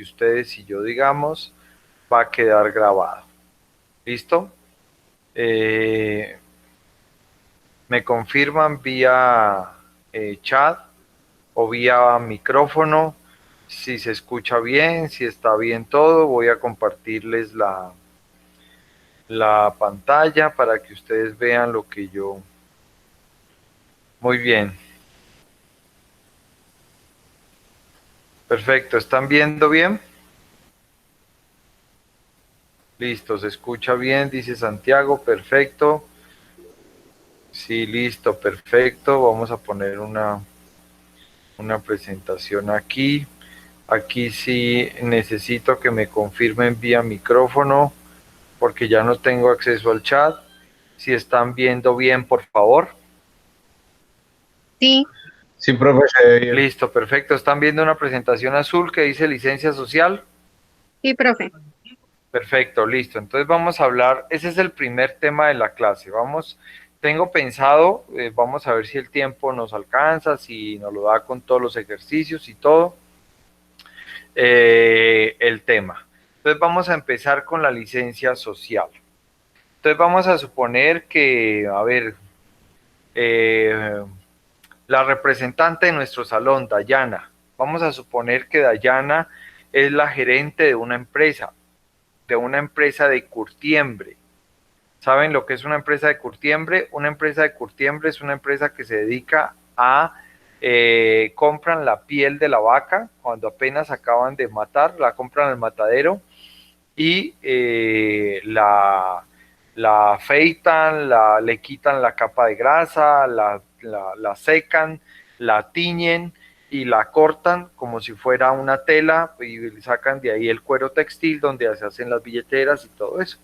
ustedes y yo digamos, va a quedar grabado. ¿Listo? Me confirman vía chat o vía micrófono si se escucha bien, si está bien todo. Voy a compartirles la pantalla para que ustedes vean lo que yo... Muy bien. Perfecto, ¿están viendo bien? Listo, se escucha bien, dice Santiago, perfecto. Sí, listo, perfecto. Vamos a poner una presentación aquí. Aquí sí necesito que me confirmen vía micrófono porque ya no tengo acceso al chat. Si están viendo bien, por favor. Sí, Sí, profe, se ve bien. Listo, perfecto. ¿Están viendo una presentación azul que dice licencia social? sí, profe. Perfecto, listo. Entonces vamos a hablar, ese es el primer tema de la clase. Tengo pensado, vamos a ver si el tiempo nos alcanza, si nos lo da con todos los ejercicios y todo, el tema. Entonces vamos a empezar con la licencia social. Entonces vamos a suponer que, a ver, eh, la representante de nuestro salón, Dayana, vamos a suponer que Dayana es la gerente de una empresa de curtiembre. ¿Saben lo que es una empresa de curtiembre? Una empresa de curtiembre es una empresa que se dedica a compran la piel de la vaca cuando apenas acaban de matar, la compran al matadero y la afeitan, le quitan la capa de grasa, la secan, la tiñen y la cortan como si fuera una tela y sacan de ahí el cuero textil donde se hacen las billeteras y todo eso.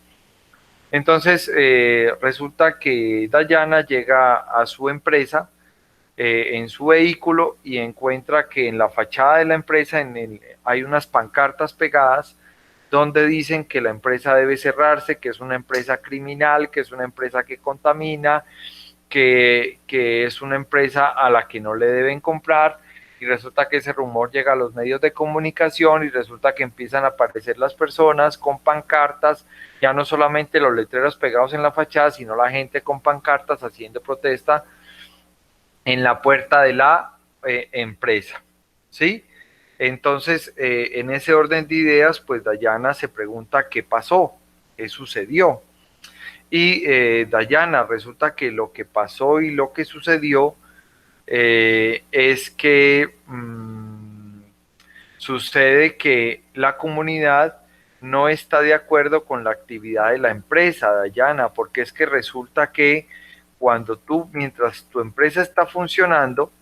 Entonces resulta que Dayana llega a su empresa en su vehículo y encuentra que en la fachada de la empresa hay unas pancartas pegadas donde dicen que la empresa debe cerrarse, que es una empresa criminal, que es una empresa que contamina, que es una empresa a la que no le deben comprar, y resulta que ese rumor llega a los medios de comunicación y resulta que empiezan a aparecer las personas con pancartas, ya no solamente los letreros pegados en la fachada, sino la gente con pancartas haciendo protesta en la puerta de la empresa, ¿sí? Entonces, en ese orden de ideas, pues Dayana se pregunta qué pasó, qué sucedió. Y Dayana, resulta que lo que pasó y lo que sucedió es que sucede que la comunidad no está de acuerdo con la actividad de la empresa, Dayana, porque es que resulta que mientras tu empresa está funcionando,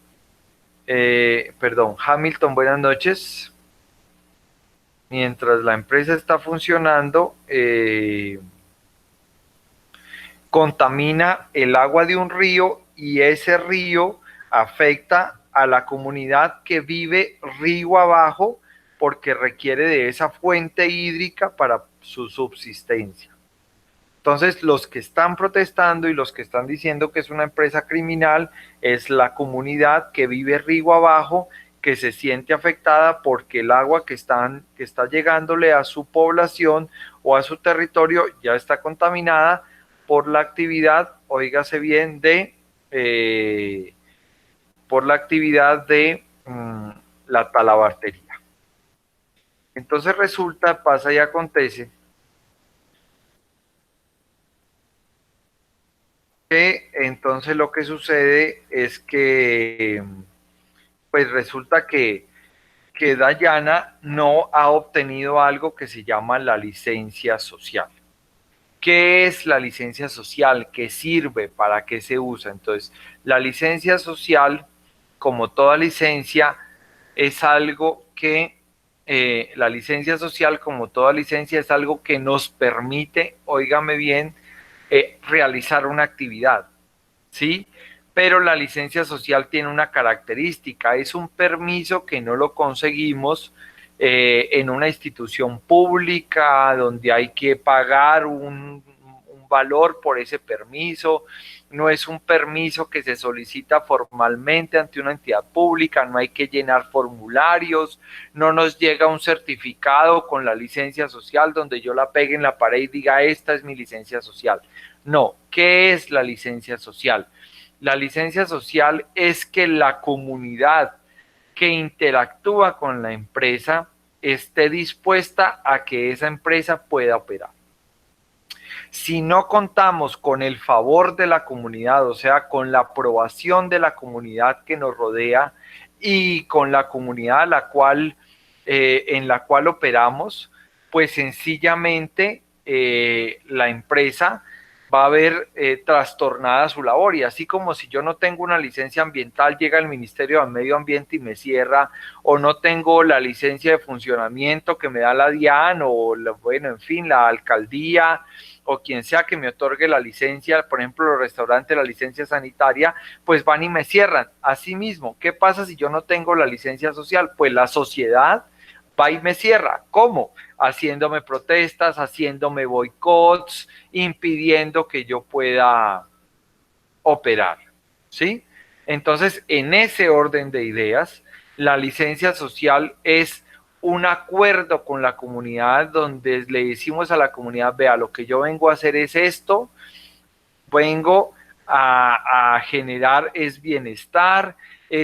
perdón, Hamilton, buenas noches. Mientras la empresa está funcionando, contamina el agua de un río y ese río afecta a la comunidad que vive río abajo porque requiere de esa fuente hídrica para su subsistencia. Entonces, los que están protestando y los que están diciendo que es una empresa criminal es la comunidad que vive río abajo, que se siente afectada porque el agua que está llegándole a su población o a su territorio ya está contaminada por la actividad, oígase bien, por la actividad de la talabartería. Entonces resulta, pasa y acontece que entonces lo que sucede es que pues resulta que Dayana no ha obtenido algo que se llama la licencia social. ¿Qué es la licencia social? ¿Qué sirve? ¿Para qué se usa? Entonces, la licencia social, como toda licencia, es algo que, la licencia social, como toda licencia, es algo que nos permite, óigame bien, realizar una actividad, ¿sí? Pero la licencia social tiene una característica, es un permiso que no lo conseguimos en una institución pública donde hay que pagar un valor por ese permiso, no es un permiso que se solicita formalmente ante una entidad pública, no hay que llenar formularios, no nos llega un certificado con la licencia social donde yo la pegue en la pared y diga esta es mi licencia social. No, ¿qué es la licencia social? La licencia social es que la comunidad que interactúa con la empresa esté dispuesta a que esa empresa pueda operar. Si no contamos con el favor de la comunidad, o sea, con la aprobación de la comunidad que nos rodea y con la comunidad en la cual operamos, pues sencillamente la empresa va a ver trastornada su labor, y así como si yo no tengo una licencia ambiental, llega el Ministerio del Medio Ambiente y me cierra, o no tengo la licencia de funcionamiento que me da la DIAN, o bueno, en fin, la alcaldía, o quien sea que me otorgue la licencia, por ejemplo, los restaurantes, la licencia sanitaria, pues van y me cierran. Asimismo, ¿qué pasa si yo no tengo la licencia social? Pues la sociedad va y me cierra. ¿Cómo? Haciéndome protestas, haciéndome boicots, impidiendo que yo pueda operar, ¿sí? Entonces, en ese orden de ideas, la licencia social es un acuerdo con la comunidad donde le decimos a la comunidad, vea, lo que yo vengo a hacer es esto, vengo a generar es bienestar,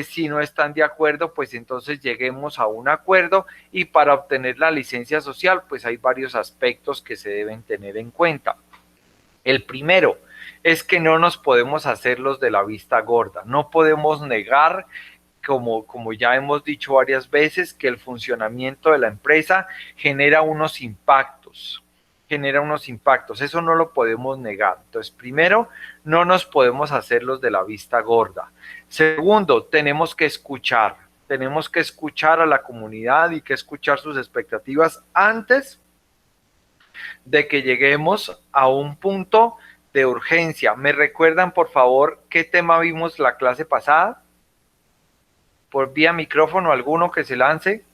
si no están de acuerdo, pues entonces lleguemos a un acuerdo, y para obtener la licencia social, pues hay varios aspectos que se deben tener en cuenta. El primero es que no nos podemos hacer los de la vista gorda, no podemos negar, como ya hemos dicho varias veces, que el funcionamiento de la empresa genera unos impactos, eso no lo podemos negar. Entonces, primero, no nos podemos hacer los de la vista gorda. Segundo, tenemos que escuchar a la comunidad y que escuchar sus expectativas antes de que lleguemos a un punto de urgencia. ¿Me recuerdan, por favor, qué tema vimos la clase pasada? Por vía micrófono, alguno que se lance.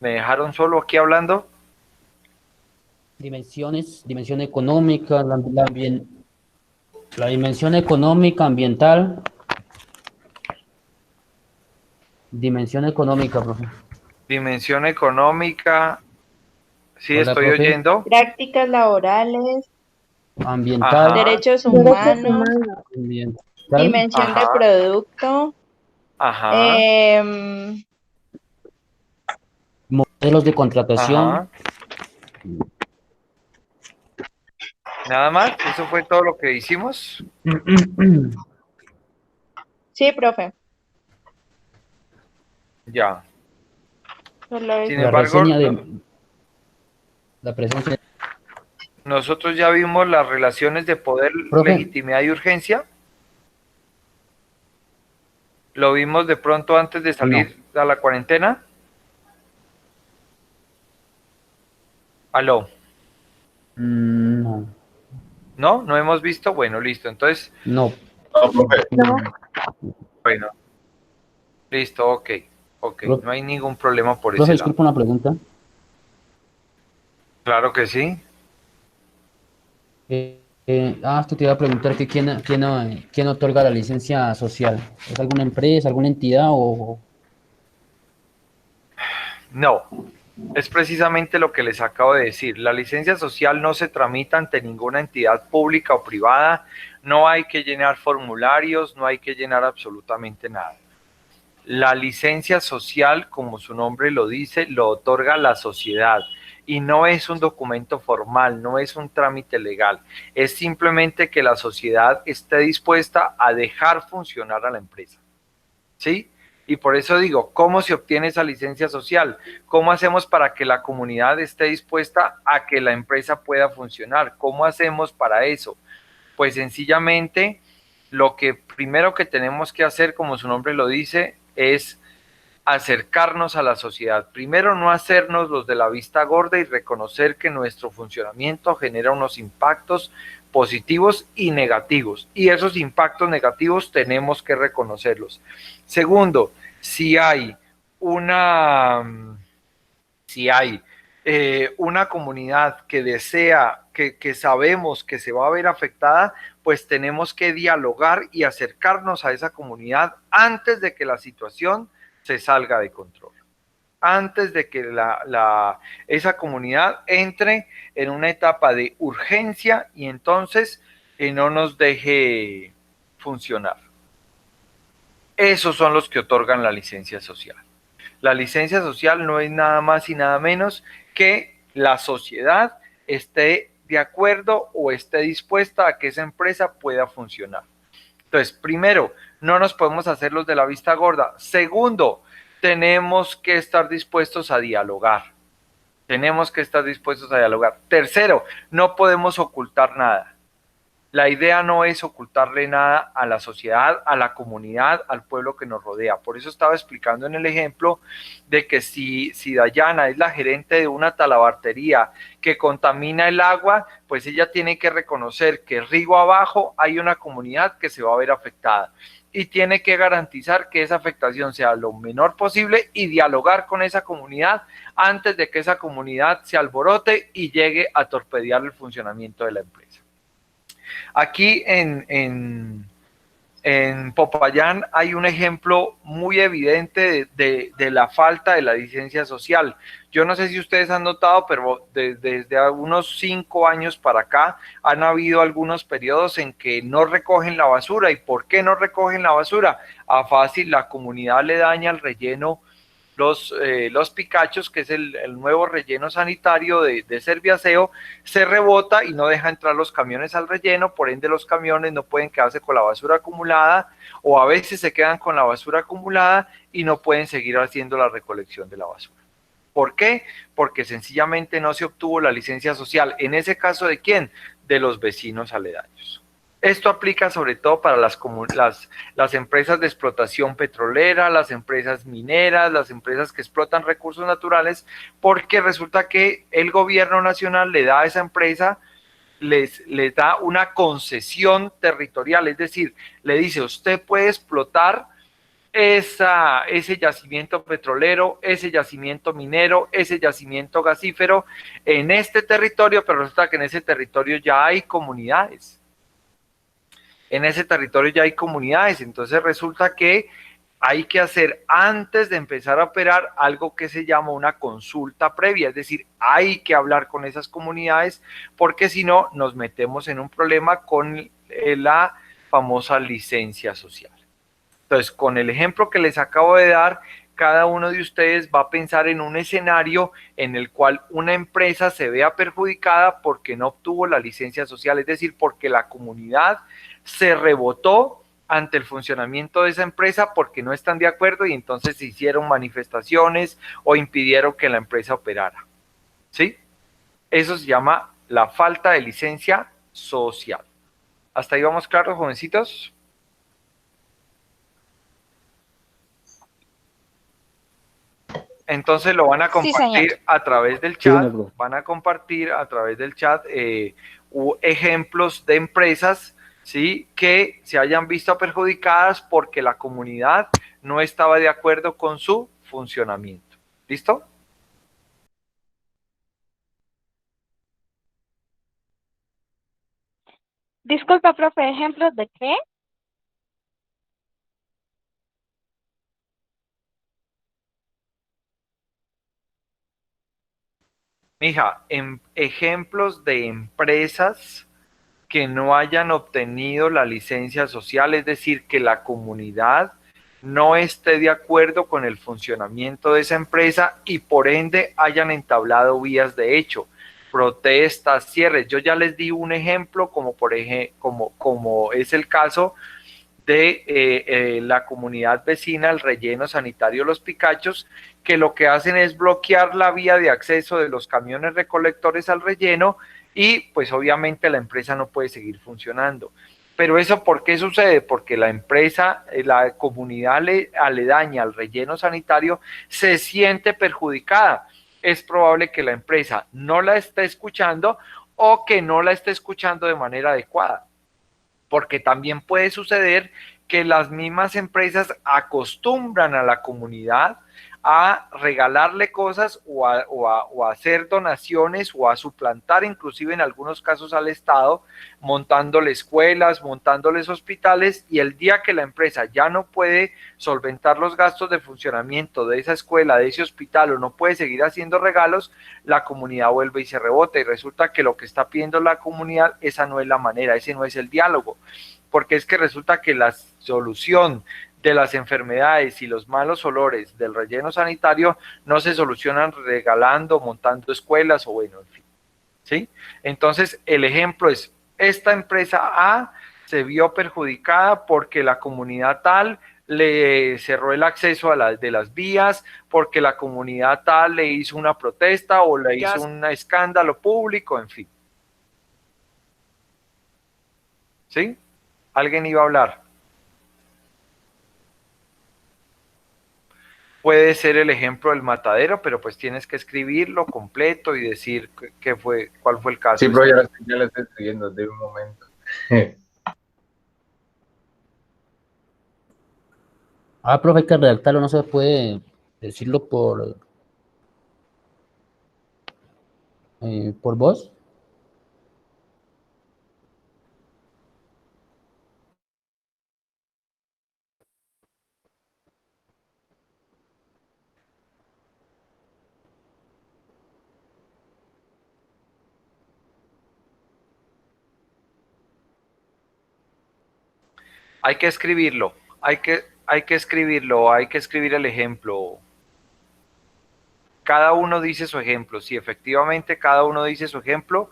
¿Me dejaron solo aquí hablando? Dimensión económica, la dimensión económica, ambiental. Dimensión económica, profe. Dimensión económica. Sí, Hola, estoy profe. oyendo. Prácticas laborales, Ambiental. Ajá. derechos humanos, Ambiental. dimensión Ajá. de producto, Ajá. Modelos de contratación. Ajá. Nada más, eso fue todo lo que hicimos. sí, profe. Ya. Solo eso. Sin La embargo, reseña de la presencia. nosotros ya vimos las relaciones de poder, Profe. legitimidad y urgencia. ¿Lo vimos de pronto antes de salir a la cuarentena? ¿Aló? No. ¿No? ¿No hemos visto? Bueno, listo. Entonces, No. No, profe. bueno. Listo, ok. Profe. No hay ningún problema por Profe, ese lado. disculpa una pregunta. Claro que sí. Esto te iba a preguntar que quién otorga la licencia social. ¿Es alguna empresa, alguna entidad o...? No, es precisamente lo que les acabo de decir. La licencia social no se tramita ante ninguna entidad pública o privada, no hay que llenar formularios, no hay que llenar absolutamente nada. La licencia social, como su nombre lo dice, lo otorga la sociedad y no es un documento formal, no es un trámite legal, es simplemente que la sociedad esté dispuesta a dejar funcionar a la empresa, ¿sí? Y por eso digo, ¿cómo se obtiene esa licencia social? ¿Cómo hacemos para que la comunidad esté dispuesta a que la empresa pueda funcionar? ¿Cómo hacemos para eso? Pues sencillamente, lo que primero que tenemos que hacer, como su nombre lo dice, es acercarnos a la sociedad. Primero, no hacernos los de la vista gorda y reconocer que nuestro funcionamiento genera unos impactos positivos y negativos, y esos impactos negativos tenemos que reconocerlos. Segundo, si hay Si hay una comunidad que desea, que sabemos que se va a ver afectada, pues tenemos que dialogar y acercarnos a esa comunidad antes de que la situación se salga de control, antes de que esa comunidad entre en una etapa de urgencia y entonces no nos deje funcionar. Esos son los que otorgan la licencia social. La licencia social no es nada más y nada menos que la sociedad esté de acuerdo o esté dispuesta a que esa empresa pueda funcionar. Entonces, primero, no nos podemos hacer los de la vista gorda. Segundo, tenemos que estar dispuestos a dialogar. Tenemos que estar dispuestos a dialogar. Tercero, no podemos ocultar nada. La idea no es ocultarle nada a la sociedad, a la comunidad, al pueblo que nos rodea. Por eso estaba explicando en el ejemplo de que si Dayana es la gerente de una talabartería que contamina el agua, pues ella tiene que reconocer que río abajo hay una comunidad que se va a ver afectada y tiene que garantizar que esa afectación sea lo menor posible y dialogar con esa comunidad antes de que esa comunidad se alborote y llegue a torpedear el funcionamiento de la empresa. Aquí en Popayán hay un ejemplo muy evidente de la falta de la licencia social. Yo no sé si ustedes han notado, pero desde unos 5 años para acá han habido algunos periodos en que no recogen la basura. ¿Y por qué no recogen la basura? Fácil, la comunidad le daña el relleno, los picachos, que es el nuevo relleno sanitario de Serviaceo, se rebota y no deja entrar los camiones al relleno, por ende los camiones no pueden quedarse con la basura acumulada, o a veces se quedan con la basura acumulada y no pueden seguir haciendo la recolección de la basura. ¿Por qué? Porque sencillamente no se obtuvo la licencia social. ¿En ese caso de quién? De los vecinos aledaños. Esto aplica sobre todo para las empresas de explotación petrolera, las empresas mineras, las empresas que explotan recursos naturales, porque resulta que el gobierno nacional le da a esa empresa, les da una concesión territorial, es decir, le dice, usted puede explotar ese yacimiento petrolero, ese yacimiento minero, ese yacimiento gasífero en este territorio, pero resulta que en ese territorio ya hay comunidades. En ese territorio ya hay comunidades, entonces resulta que hay que hacer, antes de empezar a operar, algo que se llama una consulta previa, es decir, hay que hablar con esas comunidades, porque si no, nos metemos en un problema con la famosa licencia social. Entonces, con el ejemplo que les acabo de dar, cada uno de ustedes va a pensar en un escenario en el cual una empresa se vea perjudicada porque no obtuvo la licencia social, es decir, porque la comunidad se rebotó ante el funcionamiento de esa empresa porque no están de acuerdo y entonces se hicieron manifestaciones o impidieron que la empresa operara. ¿Sí? Eso se llama la falta de licencia social. ¿Hasta ahí vamos claros, jovencitos? Entonces lo van a compartir a través del chat, van a compartir a través del chat ejemplos de empresas, ¿sí?, que se hayan visto perjudicadas porque la comunidad no estaba de acuerdo con su funcionamiento. ¿Listo? Disculpa, profe, ¿ejemplos de qué? Mija, ejemplos de empresas que no hayan obtenido la licencia social, es decir, que la comunidad no esté de acuerdo con el funcionamiento de esa empresa y por ende hayan entablado vías de hecho, protestas, cierres. Yo ya les di un ejemplo, como es el caso de la comunidad vecina, el relleno sanitario Los Picachos, que lo que hacen es bloquear la vía de acceso de los camiones recolectores al relleno y pues obviamente la empresa no puede seguir funcionando. Pero eso, ¿por qué sucede? Porque la empresa, la comunidad aledaña al relleno sanitario se siente perjudicada. Es probable que la empresa no la esté escuchando o que no la esté escuchando de manera adecuada. Porque también puede suceder que las mismas empresas acostumbran a la comunidad a regalarle cosas o a hacer donaciones o a suplantar inclusive en algunos casos al Estado, montándole escuelas, montándoles hospitales, y el día que la empresa ya no puede solventar los gastos de funcionamiento de esa escuela, de ese hospital, o no puede seguir haciendo regalos, la comunidad vuelve y se rebota, y resulta que lo que está pidiendo la comunidad, esa no es la manera, ese no es el diálogo, porque es que resulta que la solución de las enfermedades y los malos olores del relleno sanitario no se solucionan regalando, montando escuelas o bueno, en fin, ¿sí? Entonces, el ejemplo es, esta empresa A se vio perjudicada porque la comunidad tal le cerró el acceso a las de las vías, porque la comunidad tal le hizo una protesta o le hizo un escándalo público, en fin, ¿sí? ¿Alguien iba a hablar? Puede ser el ejemplo del matadero, pero pues tienes que escribirlo completo y decir qué fue, cuál fue el caso. Sí, pero ya la estoy escribiendo de un momento. Ah, profe, hay que redactarlo, no se puede decirlo por voz. Hay que escribirlo, hay que escribirlo, hay que escribir el ejemplo. Cada uno dice su ejemplo, sí, efectivamente cada uno dice su ejemplo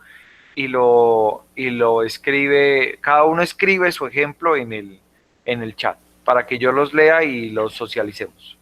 y lo escribe, cada uno escribe su ejemplo en el chat para que yo los lea y los socialicemos.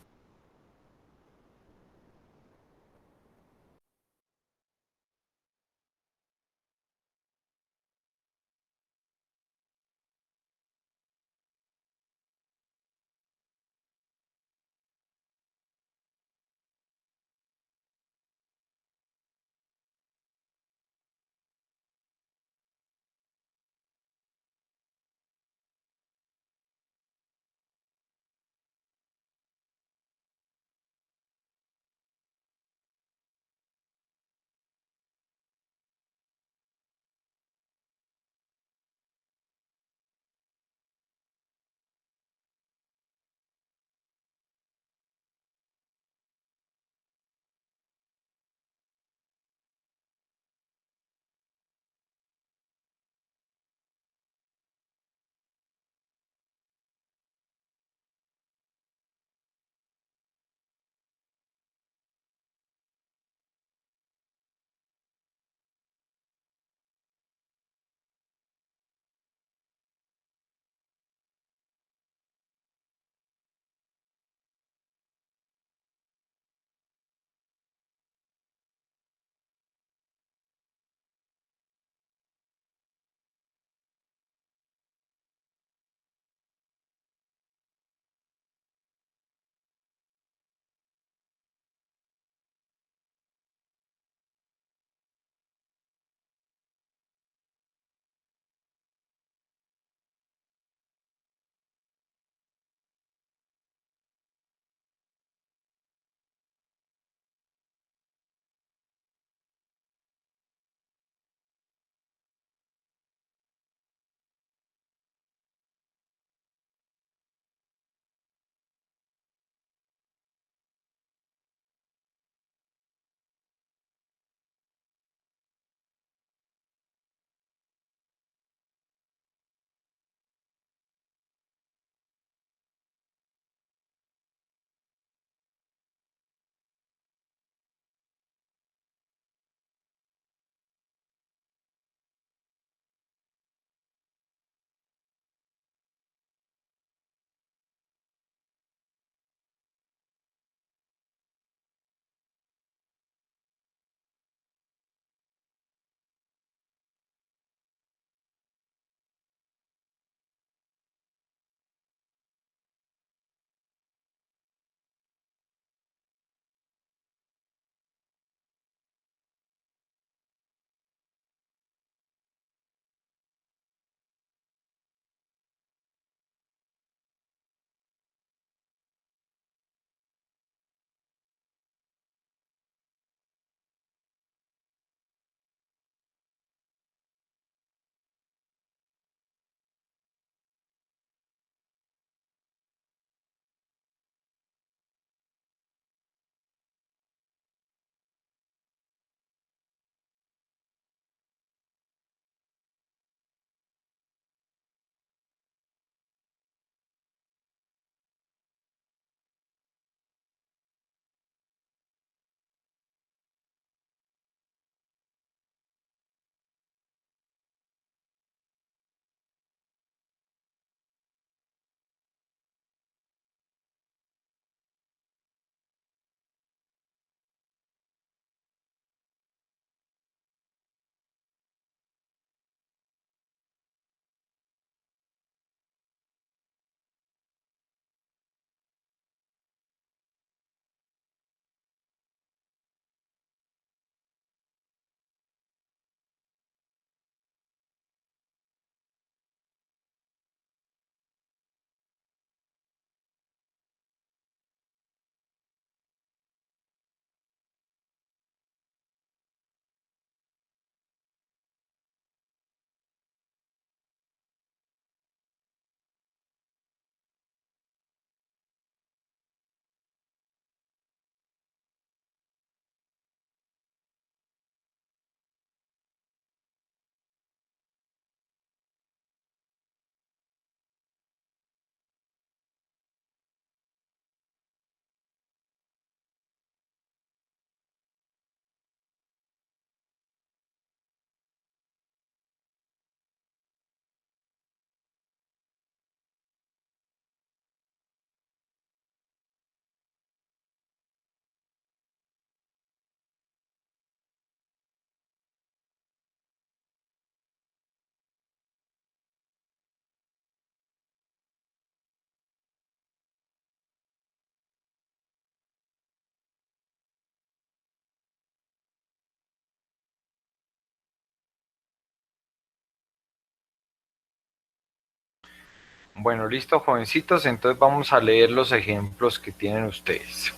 Bueno, listo, jovencitos, entonces vamos a leer los ejemplos que tienen ustedes.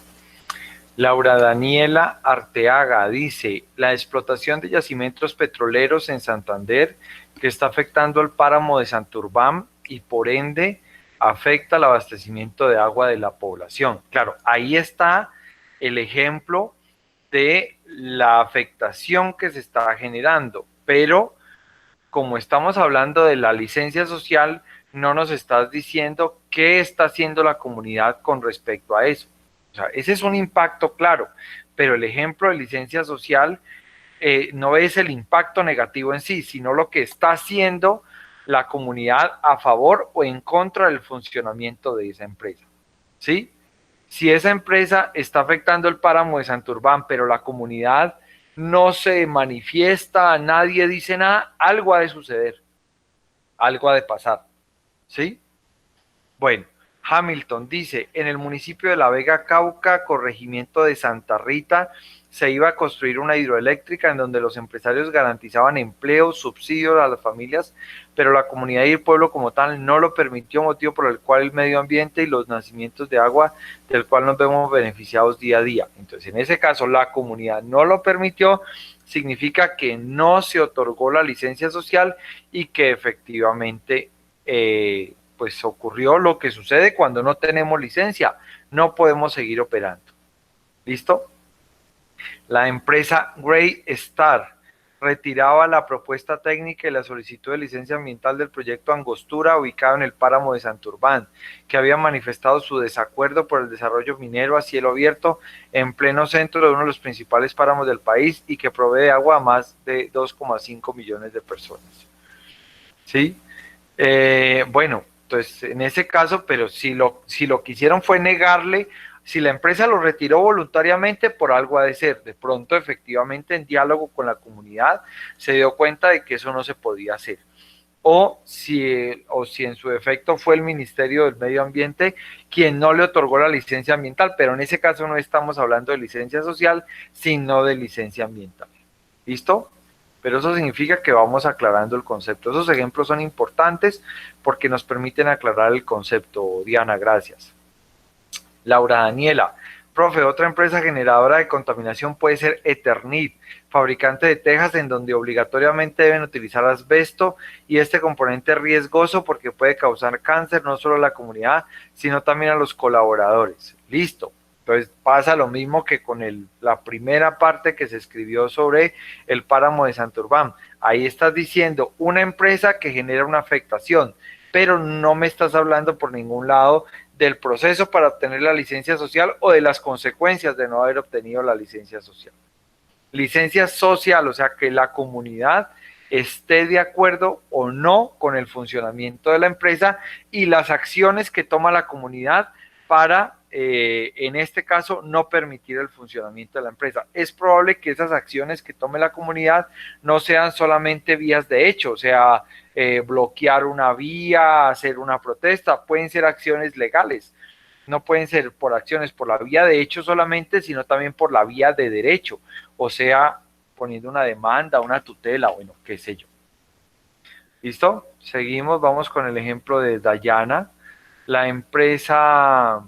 Laura Daniela Arteaga dice, la explotación de yacimientos petroleros en Santander que está afectando el páramo de Santurbán y por ende afecta el abastecimiento de agua de la población. Claro, ahí está el ejemplo de la afectación que se está generando, pero como estamos hablando de la licencia social, no nos estás diciendo qué está haciendo la comunidad con respecto a eso. O sea, ese es un impacto claro, pero el ejemplo de licencia social no es el impacto negativo en sí, sino lo que está haciendo la comunidad a favor o en contra del funcionamiento de esa empresa. ¿Sí? Si esa empresa está afectando el páramo de Santurbán, pero la comunidad no se manifiesta, nadie dice nada, algo ha de suceder, algo ha de pasar, ¿sí? Bueno, Hamilton dice, en el municipio de La Vega Cauca, corregimiento de Santa Rita, se iba a construir una hidroeléctrica en donde los empresarios garantizaban empleo, subsidios a las familias, pero la comunidad y el pueblo como tal no lo permitió, motivo por el cual el medio ambiente y los nacimientos de agua del cual nos vemos beneficiados día a día. Entonces, en ese caso, la comunidad no lo permitió, significa que no se otorgó la licencia social y que efectivamente pues ocurrió lo que sucede cuando no tenemos licencia, no podemos seguir operando. ¿Listo? La empresa Grey Star retiraba la propuesta técnica y la solicitud de licencia ambiental del proyecto Angostura ubicado en el páramo de Santurbán, que había manifestado su desacuerdo por el desarrollo minero a cielo abierto en pleno centro de uno de los principales páramos del país y que provee agua a más de 2,5 millones de personas. ¿Sí? Bueno, entonces en ese caso, pero si lo que hicieron fue negarle, si la empresa lo retiró voluntariamente, por algo ha de ser. De pronto, efectivamente, en diálogo con la comunidad, se dio cuenta de que eso no se podía hacer. O si en su defecto fue el Ministerio del Medio Ambiente quien no le otorgó la licencia ambiental, pero en ese caso no estamos hablando de licencia social, sino de licencia ambiental. ¿Listo? Pero eso significa que vamos aclarando el concepto. Esos ejemplos son importantes porque nos permiten aclarar el concepto. Diana, gracias. Laura Daniela, profe, otra empresa generadora de contaminación puede ser Eternit, fabricante de tejas en donde obligatoriamente deben utilizar asbesto y este componente es riesgoso porque puede causar cáncer no solo a la comunidad, sino también a los colaboradores. Listo. Entonces pasa lo mismo que con la primera parte que se escribió sobre el páramo de Santurbán. Ahí estás diciendo una empresa que genera una afectación, pero no me estás hablando por ningún lado del proceso para obtener la licencia social o de las consecuencias de no haber obtenido la licencia social. Licencia social, o sea, que la comunidad esté de acuerdo o no con el funcionamiento de la empresa y las acciones que toma la comunidad para, en este caso, no permitir el funcionamiento de la empresa. Es probable que esas acciones que tome la comunidad no sean solamente vías de hecho, o sea, bloquear una vía, hacer una protesta, pueden ser acciones legales, no pueden ser por acciones por la vía de hecho solamente, sino también por la vía de derecho, o sea, poniendo una demanda, una tutela, bueno, qué sé yo. ¿Listo? Seguimos, vamos con el ejemplo de Dayana. La empresa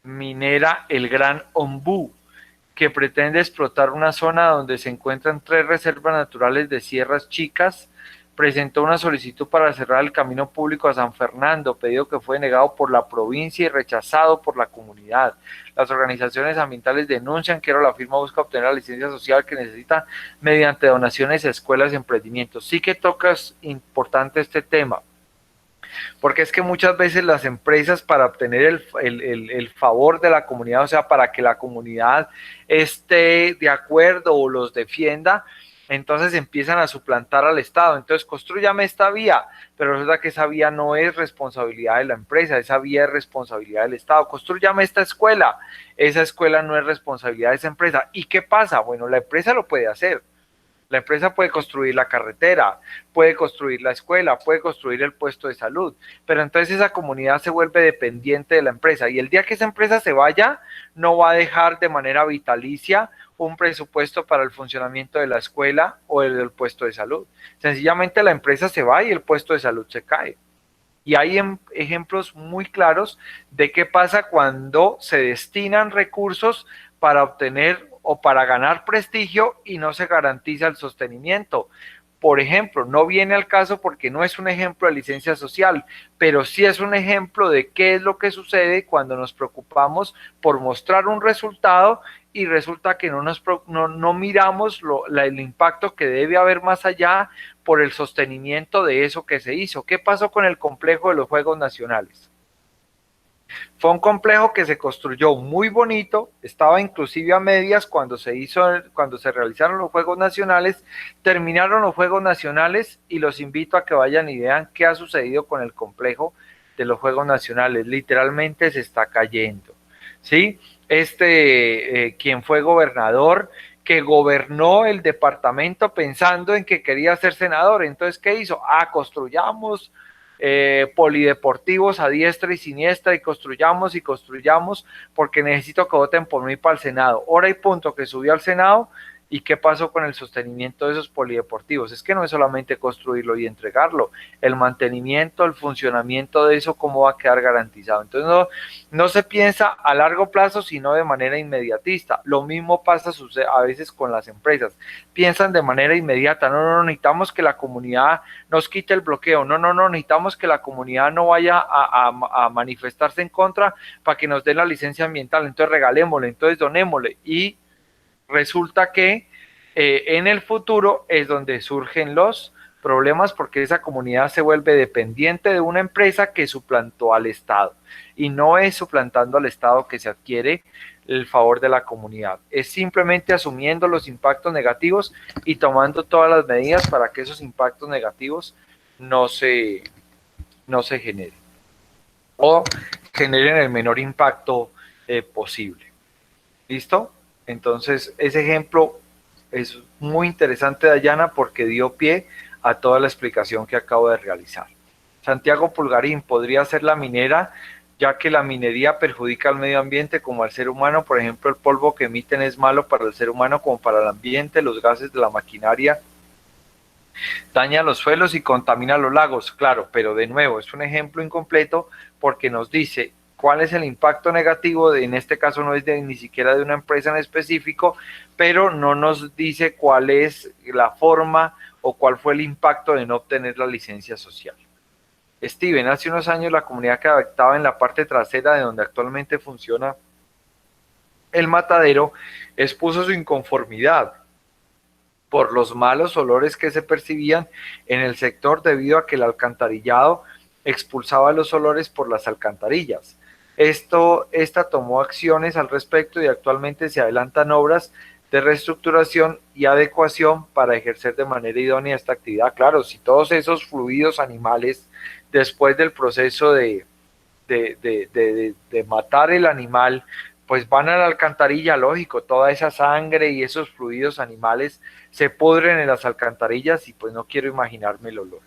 minera El Gran Ombú, que pretende explotar una zona donde se encuentran 3 reservas naturales de sierras chicas, presentó una solicitud para cerrar el camino público a San Fernando, pedido que fue negado por la provincia y rechazado por la comunidad. Las organizaciones ambientales denuncian que ahora la firma busca obtener la licencia social que necesita mediante donaciones a escuelas y emprendimientos. Sí que tocas importante este tema, porque es que muchas veces las empresas para obtener el favor de la comunidad, o sea, para que la comunidad esté de acuerdo o los defienda, entonces empiezan a suplantar al Estado. Entonces, construyame esta vía, pero resulta que esa vía no es responsabilidad de la empresa, esa vía es responsabilidad del Estado. Construyame esta escuela, esa escuela no es responsabilidad de esa empresa. ¿Y qué pasa? Bueno, la empresa lo puede hacer. La empresa puede construir la carretera, puede construir la escuela, puede construir el puesto de salud, pero entonces esa comunidad se vuelve dependiente de la empresa y el día que esa empresa se vaya, no va a dejar de manera vitalicia un presupuesto para el funcionamiento de la escuela o del puesto de salud. Sencillamente la empresa se va y el puesto de salud se cae. Y hay ejemplos muy claros de qué pasa cuando se destinan recursos para obtener o para ganar prestigio y no se garantiza el sostenimiento. Por ejemplo, no viene al caso porque no es un ejemplo de licencia social, pero sí es un ejemplo de qué es lo que sucede cuando nos preocupamos por mostrar un resultado y resulta que no miramos el impacto que debe haber más allá por el sostenimiento de eso que se hizo. ¿Qué pasó con el complejo de los Juegos Nacionales? Fue un complejo que se construyó muy bonito, estaba inclusive a medias cuando se realizaron los Juegos Nacionales, terminaron los Juegos Nacionales y los invito a que vayan y vean qué ha sucedido con el complejo de los Juegos Nacionales. Literalmente se está cayendo, ¿sí? Quien fue gobernador, que gobernó el departamento pensando en que quería ser senador, entonces, ¿qué hizo? Construyamos polideportivos a diestra y siniestra y construyamos porque necesito que voten por mí para el Senado. Hora y punto que subió al Senado. ¿Y qué pasó con el sostenimiento de esos polideportivos? Es que no es solamente construirlo y entregarlo, el mantenimiento, el funcionamiento de eso, cómo va a quedar garantizado. Entonces no se piensa a largo plazo, sino de manera inmediatista. Lo mismo pasa a veces con las empresas. Piensan de manera inmediata, no, necesitamos que la comunidad nos quite el bloqueo, no, necesitamos que la comunidad no vaya a manifestarse en contra para que nos den la licencia ambiental, entonces regalémosle, entonces donémosle, y resulta que en el futuro es donde surgen los problemas porque esa comunidad se vuelve dependiente de una empresa que suplantó al Estado, y no es suplantando al Estado que se adquiere el favor de la comunidad, es simplemente asumiendo los impactos negativos y tomando todas las medidas para que esos impactos negativos no se generen o generen el menor impacto posible. ¿Listo? Entonces, ese ejemplo es muy interesante, Dayana, porque dio pie a toda la explicación que acabo de realizar. Santiago Pulgarín, podría ser la minera, ya que la minería perjudica al medio ambiente como al ser humano. Por ejemplo, el polvo que emiten es malo para el ser humano como para el ambiente, los gases de la maquinaria daña los suelos y contamina los lagos. Claro, pero de nuevo, es un ejemplo incompleto porque nos dice cuál es el impacto negativo, en este caso no es ni siquiera de una empresa en específico, pero no nos dice cuál es la forma o cuál fue el impacto de no obtener la licencia social. Steven, hace unos años la comunidad que habitaba en la parte trasera de donde actualmente funciona el matadero expuso su inconformidad por los malos olores que se percibían en el sector debido a que el alcantarillado expulsaba los olores por las alcantarillas. Esta tomó acciones al respecto y actualmente se adelantan obras de reestructuración y adecuación para ejercer de manera idónea esta actividad. Claro, si todos esos fluidos animales, después del proceso de matar el animal, pues van a la alcantarilla, lógico, toda esa sangre y esos fluidos animales se pudren en las alcantarillas y pues no quiero imaginarme el olor.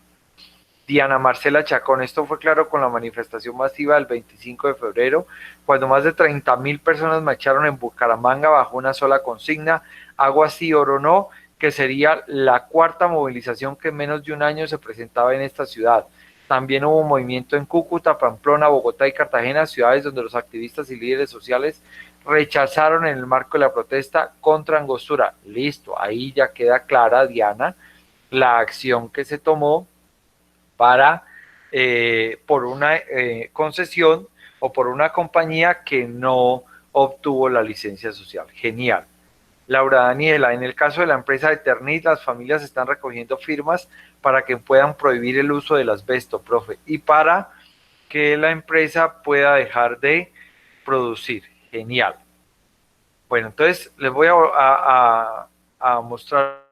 Diana Marcela Chacón, esto fue claro con la manifestación masiva del 25 de febrero, cuando más de 30.000 personas marcharon en Bucaramanga bajo una sola consigna, agua sí, oro no, que sería la cuarta movilización que en menos de un año se presentaba en esta ciudad. También hubo un movimiento en Cúcuta, Pamplona, Bogotá y Cartagena, ciudades donde los activistas y líderes sociales rechazaron en el marco de la protesta contra Angostura. Listo, ahí ya queda clara, Diana, la acción que se tomó por una concesión o por una compañía que no obtuvo la licencia social. Genial. Laura Daniela, en el caso de la empresa Eternit, las familias están recogiendo firmas para que puedan prohibir el uso del asbesto, profe, y para que la empresa pueda dejar de producir. Genial. Bueno, entonces les voy a mostrar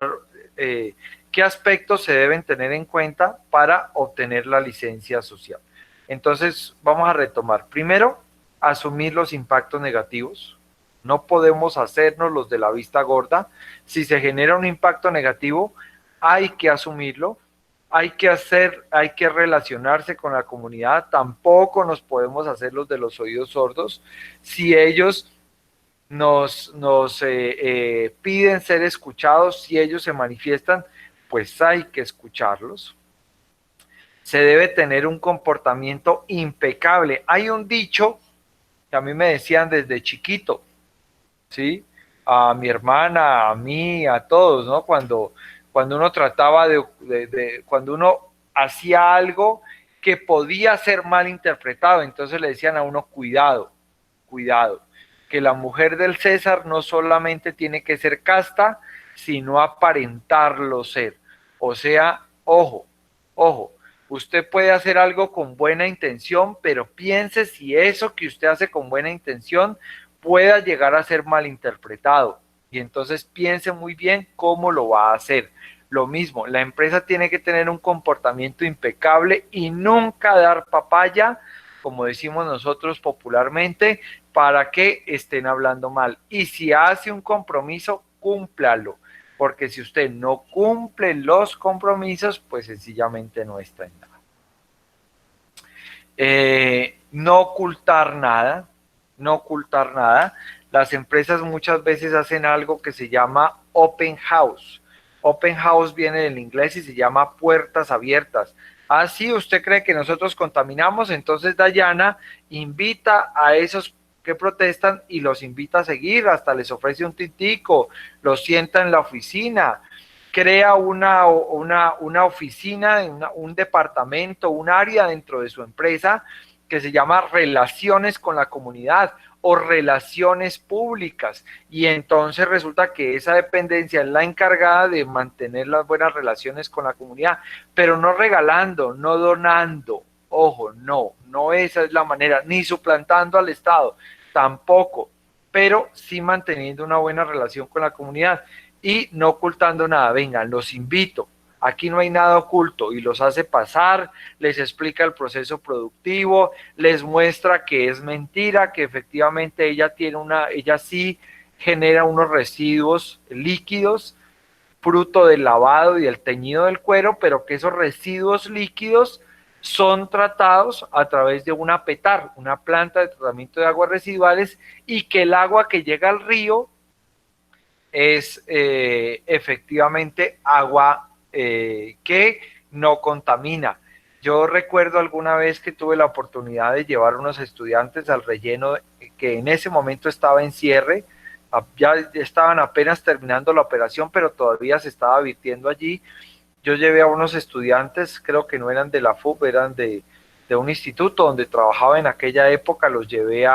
qué aspectos se deben tener en cuenta para obtener la licencia social. Entonces, vamos a retomar. Primero, asumir los impactos negativos. No podemos hacernos los de la vista gorda. Si se genera un impacto negativo, hay que asumirlo, hay que relacionarse con la comunidad. Tampoco nos podemos hacer los de los oídos sordos. Si ellos nos piden ser escuchados, si ellos se manifiestan, pues hay que escucharlos. se debe tener un comportamiento impecable. Hay un dicho que a mí me decían desde chiquito, ¿sí? A mi hermana, a mí, a todos, ¿no? Cuando uno trataba cuando uno hacía algo que podía ser mal interpretado, entonces le decían a uno, cuidado, cuidado, que la mujer del César no solamente tiene que ser casta, sino aparentarlo ser. O sea, ojo, ojo, usted puede hacer algo con buena intención, pero piense si eso que usted hace con buena intención pueda llegar a ser malinterpretado. Y entonces piense muy bien cómo lo va a hacer. Lo mismo, la empresa tiene que tener un comportamiento impecable y nunca dar papaya, como decimos nosotros popularmente, para que estén hablando mal. Y si hace un compromiso, cúmplalo, porque si usted no cumple los compromisos, pues sencillamente no está en nada. No ocultar nada, no ocultar nada. Las empresas muchas veces hacen algo que se llama open house. Open house viene del inglés y se llama puertas abiertas. Ah, sí, usted cree que nosotros contaminamos, entonces Dayana invita a esos que protestan y los invita a seguir, hasta les ofrece un tintico, los sienta en la oficina, crea una oficina, un departamento, un área dentro de su empresa que se llama relaciones con la comunidad o relaciones públicas, y entonces resulta que esa dependencia es la encargada de mantener las buenas relaciones con la comunidad, pero no regalando, no donando, ojo, no esa es la manera, ni suplantando al Estado, tampoco, pero sí manteniendo una buena relación con la comunidad y no ocultando nada. Vengan, los invito, aquí no hay nada oculto, y los hace pasar, les explica el proceso productivo, les muestra que es mentira, que efectivamente ella sí genera unos residuos líquidos fruto del lavado y del teñido del cuero, pero que esos residuos líquidos son tratados a través de una PETAR, una planta de tratamiento de aguas residuales, y que el agua que llega al río es efectivamente agua que no contamina. Yo recuerdo alguna vez que tuve la oportunidad de llevar unos estudiantes al relleno que en ese momento estaba en cierre, ya estaban apenas terminando la operación, pero todavía se estaba virtiendo allí. Yo llevé a unos estudiantes, creo que no eran de la FUB, eran de un instituto donde trabajaba en aquella época, los llevé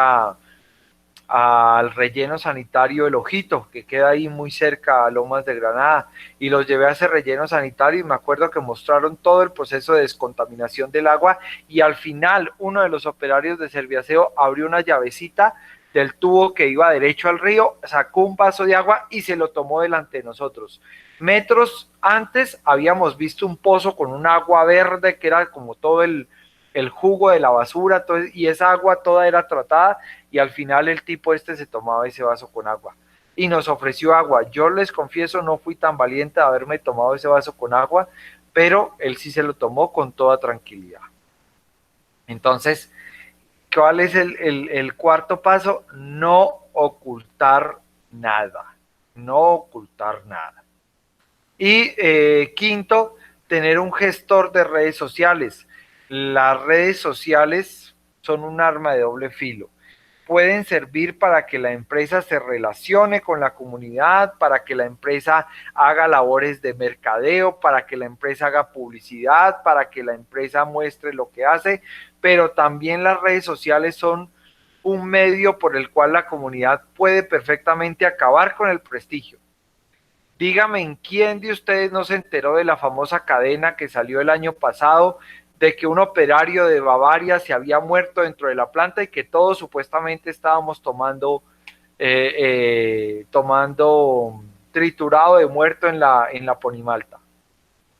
al relleno sanitario El Ojito, que queda ahí muy cerca a Lomas de Granada, y los llevé a ese relleno sanitario y me acuerdo que mostraron todo el proceso de descontaminación del agua, y al final uno de los operarios de Serviaseo abrió una llavecita del tubo que iba derecho al río, sacó un vaso de agua y se lo tomó delante de nosotros. Metros antes habíamos visto un pozo con un agua verde que era como todo el jugo de la basura, y esa agua toda era tratada, y al final el tipo se tomaba ese vaso con agua y nos ofreció agua. Yo les confieso, no fui tan valiente de haberme tomado ese vaso con agua, pero él sí se lo tomó con toda tranquilidad. Entonces, ¿cuál es el cuarto paso? No ocultar nada, no ocultar nada. Y quinto, tener un gestor de redes sociales. Las redes sociales son un arma de doble filo. Pueden servir para que la empresa se relacione con la comunidad, para que la empresa haga labores de mercadeo, para que la empresa haga publicidad, para que la empresa muestre lo que hace, pero también las redes sociales son un medio por el cual la comunidad puede perfectamente acabar con el prestigio. Dígame, ¿en quién de ustedes no se enteró de la famosa cadena que salió el año pasado de que un operario de Bavaria se había muerto dentro de la planta y que todos supuestamente estábamos tomando triturado de muerto en la Ponimalta?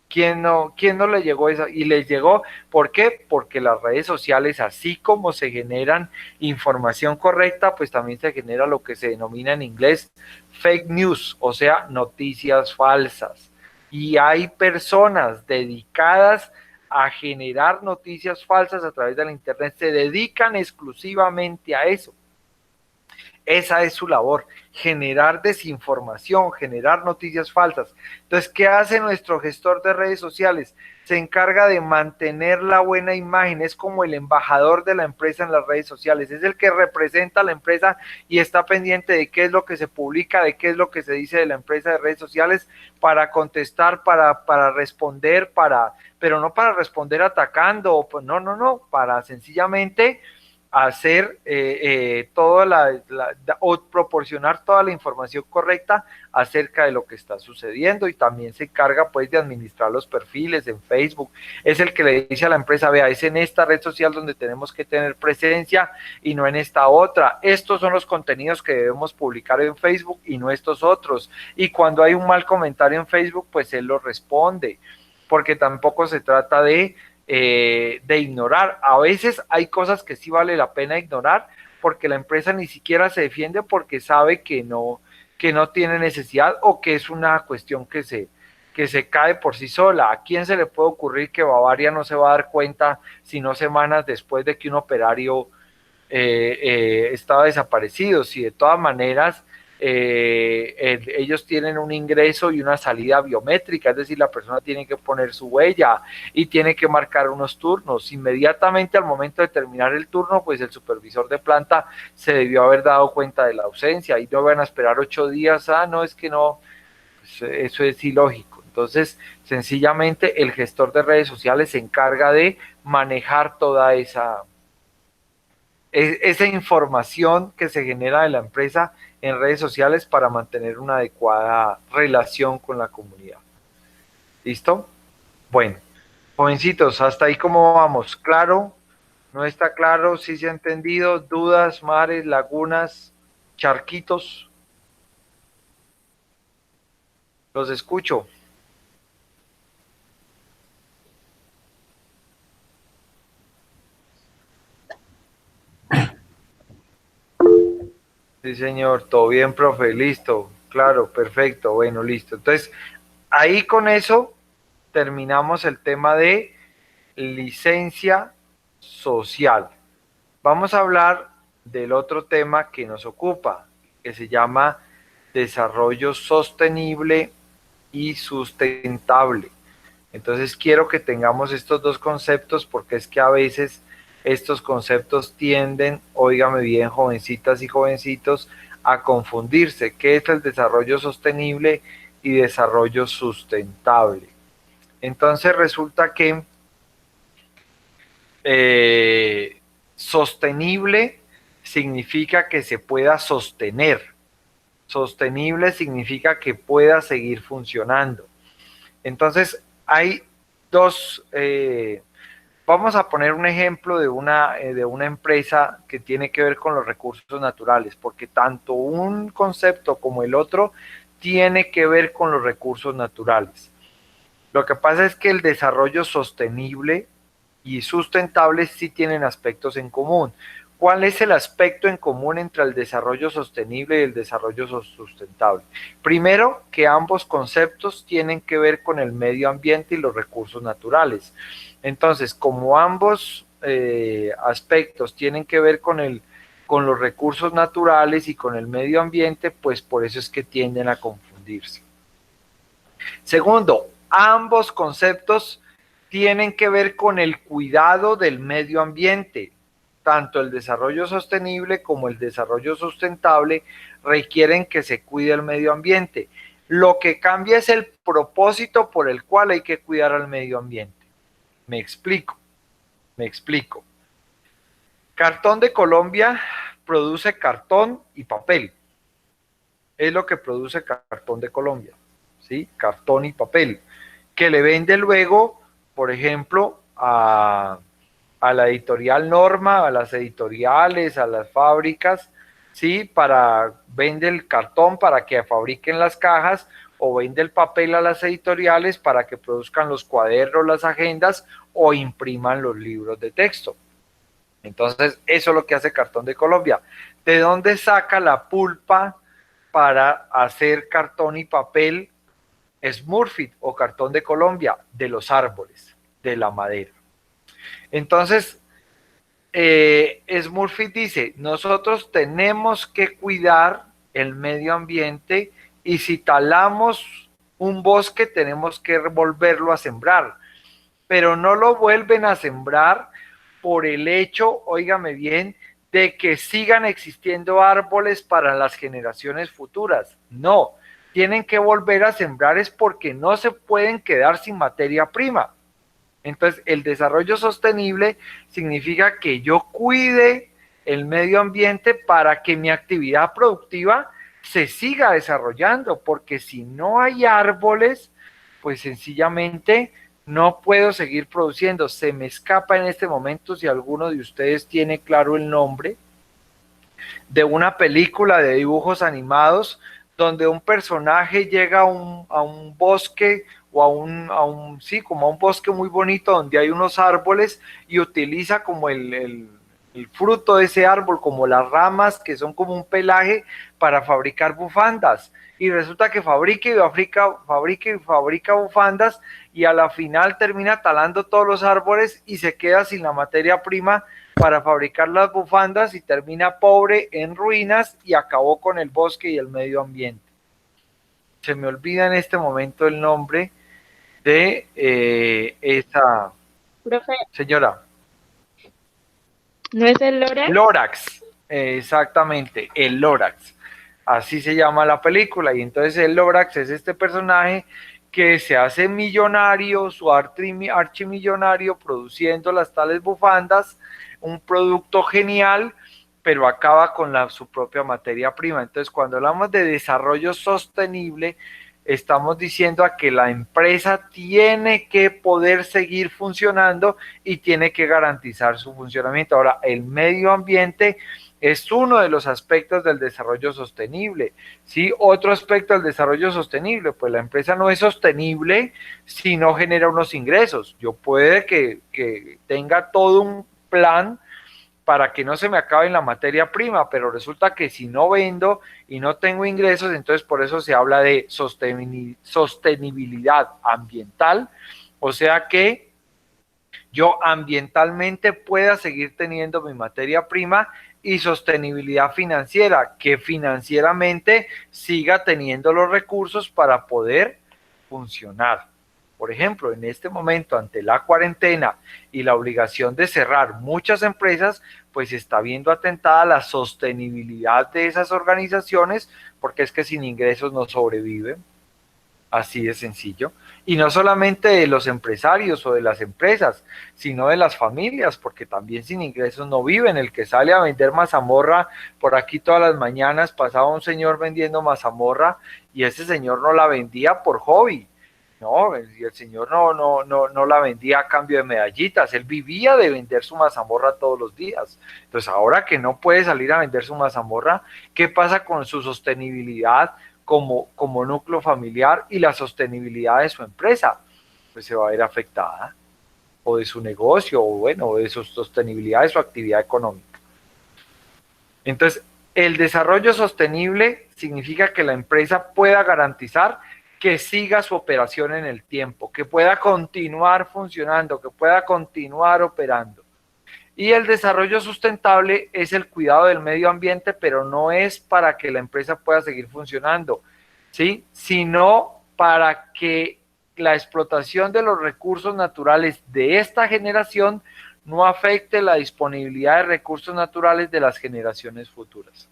¿Quién no le llegó esa? Y les llegó, ¿por qué? Porque las redes sociales, así como se generan información correcta, pues también se genera lo que se denomina en inglés fake news, o sea, noticias falsas. Y hay personas dedicadas a generar noticias falsas a través de la internet, se dedican exclusivamente a eso. Esa es su labor, generar desinformación, generar noticias falsas. Entonces, ¿qué hace nuestro gestor de redes sociales? Se encarga de mantener la buena imagen, es como el embajador de la empresa en las redes sociales, es el que representa a la empresa y está pendiente de qué es lo que se publica, de qué es lo que se dice de la empresa de redes sociales, para contestar, para responder, pero no para responder atacando, no, para sencillamente hacer o proporcionar toda la información correcta acerca de lo que está sucediendo, y también se encarga pues de administrar los perfiles en Facebook. Es el que le dice a la empresa: vea, es en esta red social donde tenemos que tener presencia y no en esta otra. Estos son los contenidos que debemos publicar en Facebook y no estos otros. Y cuando hay un mal comentario en Facebook, pues él lo responde, porque tampoco se trata de ignorar. A veces hay cosas que sí vale la pena ignorar, porque la empresa ni siquiera se defiende, porque sabe que no tiene necesidad, o que es una cuestión que se cae por sí sola. ¿A quién se le puede ocurrir que Bavaria no se va a dar cuenta sino semanas después de que un operario estaba desaparecido? Si de todas maneras ellos tienen un ingreso y una salida biométrica, es decir, la persona tiene que poner su huella y tiene que marcar unos turnos. Inmediatamente al momento de terminar el turno, pues el supervisor de planta se debió haber dado cuenta de la ausencia, y no van a esperar 8 días, no, es que no, pues eso es ilógico. Entonces, sencillamente el gestor de redes sociales se encarga de manejar toda esa información que se genera de la empresa en redes sociales para mantener una adecuada relación con la comunidad. ¿Listo? Bueno, jovencitos, hasta ahí cómo vamos. ¿Claro? ¿No está claro? ¿Sí se ha entendido? ¿Dudas, mares, lagunas, charquitos? Los escucho. Sí, señor, todo bien, profe, listo, claro, perfecto, bueno, listo. Entonces, ahí con eso terminamos el tema de licencia social. Vamos a hablar del otro tema que nos ocupa, que se llama desarrollo sostenible y sustentable. Entonces, quiero que tengamos estos dos conceptos, porque es que a veces estos conceptos tienden, óigame bien, jovencitas y jovencitos, a confundirse. ¿Qué es el desarrollo sostenible y desarrollo sustentable? Entonces resulta que sostenible significa que se pueda sostener. Sostenible significa que pueda seguir funcionando. Entonces hay dos... vamos a poner un ejemplo de una empresa que tiene que ver con los recursos naturales, porque tanto un concepto como el otro tiene que ver con los recursos naturales. Lo que pasa es que el desarrollo sostenible y sustentable sí tienen aspectos en común. ¿Cuál es el aspecto en común entre el desarrollo sostenible y el desarrollo sustentable? Primero, que ambos conceptos tienen que ver con el medio ambiente y los recursos naturales. Entonces, como ambos aspectos tienen que ver con los recursos naturales y con el medio ambiente, pues por eso es que tienden a confundirse. Segundo, ambos conceptos tienen que ver con el cuidado del medio ambiente. Tanto el desarrollo sostenible como el desarrollo sustentable requieren que se cuide el medio ambiente. Lo que cambia es el propósito por el cual hay que cuidar al medio ambiente. Me explico. Cartón de Colombia produce cartón y papel. Es lo que produce Cartón de Colombia, ¿sí? Cartón y papel, que le vende luego, por ejemplo, a la editorial Norma, a las editoriales, a las fábricas, ¿sí? Vende el cartón para que fabriquen las cajas, o vende el papel a las editoriales para que produzcan los cuadernos, las agendas, o impriman los libros de texto. Entonces, eso es lo que hace Cartón de Colombia. ¿De dónde saca la pulpa para hacer cartón y papel Smurfit o Cartón de Colombia? De los árboles, de la madera. Entonces, Smurfit dice, nosotros tenemos que cuidar el medio ambiente y si talamos un bosque tenemos que volverlo a sembrar, pero no lo vuelven a sembrar por el hecho, óigame bien, de que sigan existiendo árboles para las generaciones futuras. No, tienen que volver a sembrar es porque no se pueden quedar sin materia prima. Entonces, el desarrollo sostenible significa que yo cuide el medio ambiente para que mi actividad productiva se siga desarrollando, porque si no hay árboles, pues sencillamente no puedo seguir produciendo. Se me escapa en este momento si alguno de ustedes tiene claro el nombre de una película de dibujos animados donde un personaje llega a un bosque o sí, como a un bosque muy bonito donde hay unos árboles y utiliza como el fruto de ese árbol, como las ramas que son como un pelaje para fabricar bufandas. Y resulta que fabrica y fabrica bufandas y a la final termina talando todos los árboles y se queda sin la materia prima para fabricar las bufandas y termina pobre, en ruinas y acabó con el bosque y el medio ambiente. Se me olvida en este momento el nombre de esa Profe, señora. ¿no es el Lorax? Lorax, exactamente, el Lorax. Así se llama la película y entonces el Lorax es este personaje que se hace millonario, su archimillonario produciendo las tales bufandas, un producto genial, pero acaba con su propia materia prima. Entonces, cuando hablamos de desarrollo sostenible, estamos diciendo a que la empresa tiene que poder seguir funcionando y tiene que garantizar su funcionamiento. Ahora, el medio ambiente es uno de los aspectos del desarrollo sostenible. ¿Sí? Otro aspecto del desarrollo sostenible, pues la empresa no es sostenible si no genera unos ingresos. Yo puede que tenga todo un plan para que no se me acabe la materia prima, pero resulta que si no vendo y no tengo ingresos, entonces por eso se habla de sostenibilidad ambiental, o sea que yo ambientalmente pueda seguir teniendo mi materia prima y sostenibilidad financiera, que financieramente siga teniendo los recursos para poder funcionar. Por ejemplo, en este momento, ante la cuarentena y la obligación de cerrar muchas empresas, pues está viendo atentada la sostenibilidad de esas organizaciones, porque es que sin ingresos no sobreviven. Así de sencillo. Y no solamente de los empresarios o de las empresas, sino de las familias, porque también sin ingresos no viven. El que sale a vender mazamorra por aquí todas las mañanas, pasaba un señor vendiendo mazamorra y ese señor no la vendía por hobby. No, y el señor no la vendía a cambio de medallitas, él vivía de vender su mazamorra todos los días. Entonces, ahora que no puede salir a vender su mazamorra, ¿qué pasa con su sostenibilidad como núcleo familiar y la sostenibilidad de su empresa? Pues se va a ver afectada, o de su negocio, o bueno, de su sostenibilidad de su actividad económica. Entonces, el desarrollo sostenible significa que la empresa pueda garantizar que siga su operación en el tiempo, que pueda continuar funcionando, que pueda continuar operando. Y el desarrollo sustentable es el cuidado del medio ambiente, pero no es para que la empresa pueda seguir funcionando, ¿sí? Sino para que la explotación de los recursos naturales de esta generación no afecte la disponibilidad de recursos naturales de las generaciones futuras.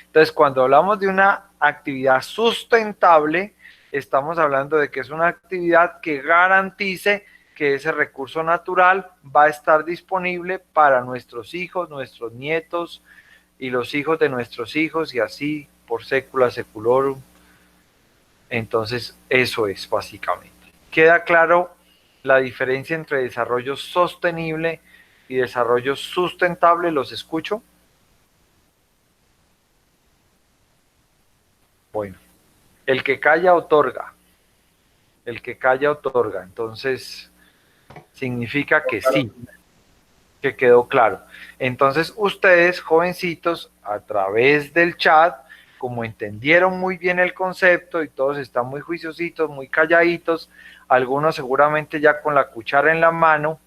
Entonces, cuando hablamos de una actividad sustentable, estamos hablando de que es una actividad que garantice que ese recurso natural va a estar disponible para nuestros hijos, nuestros nietos y los hijos de nuestros hijos y así por sécula seculorum. Entonces, eso es básicamente. ¿Queda claro la diferencia entre desarrollo sostenible y desarrollo sustentable? ¿Los escucho? Bueno, el que calla otorga. El que calla otorga. Entonces, significa que sí, que quedó claro. Entonces, ustedes, jovencitos, a través del chat, como entendieron muy bien el concepto y todos están muy juiciositos, muy calladitos, algunos seguramente ya con la cuchara en la mano,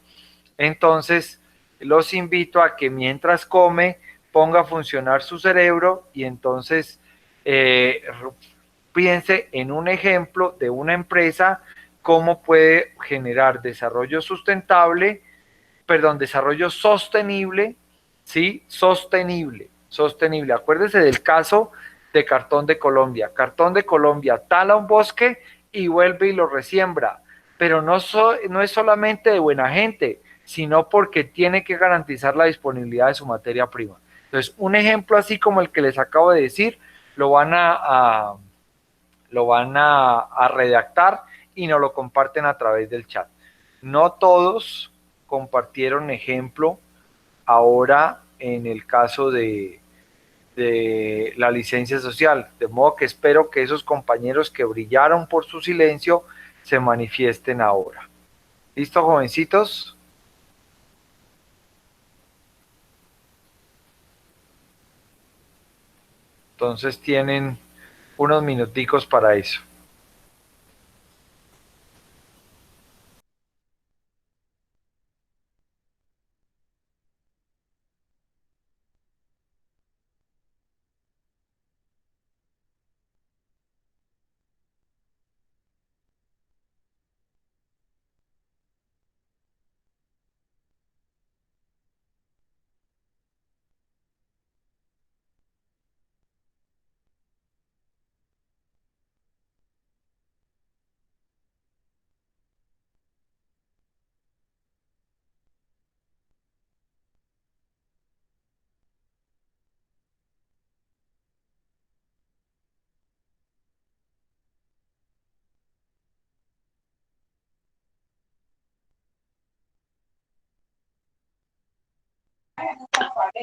entonces Los invito a que mientras come ponga a funcionar su cerebro y entonces piense en un ejemplo de una empresa, cómo puede generar desarrollo sustentable, perdón, desarrollo sostenible, ¿sí? Sostenible, sostenible. Acuérdese del caso de Cartón de Colombia. Cartón de Colombia tala un bosque y vuelve y lo resiembra, pero no es solamente de buena gente, sino porque tiene que garantizar la disponibilidad de su materia prima. Entonces, un ejemplo así como el que les acabo de decir, lo van a redactar y nos lo comparten a través del chat. No todos compartieron ejemplo ahora en el caso de la licencia social, de modo que espero que esos compañeros que brillaron por su silencio se manifiesten ahora. ¿Listo, jovencitos? Entonces tienen unos minuticos para eso.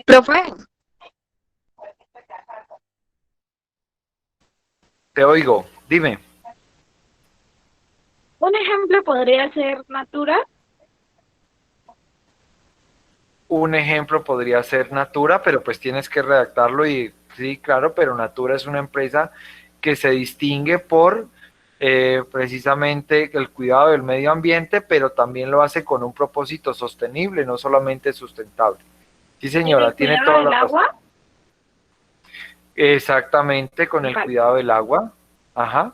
Profe, Te oigo, dime. un ejemplo podría ser Natura. Un ejemplo podría ser Natura, pero pues tienes que redactarlo y sí, claro, pero Natura es una empresa que se distingue por precisamente el cuidado del medio ambiente, pero también lo hace con un propósito sostenible, no solamente sustentable. Sí, señora, ¿El tiene cuidado toda del la razón. agua? Exactamente, con el Vale. cuidado del agua. Ajá.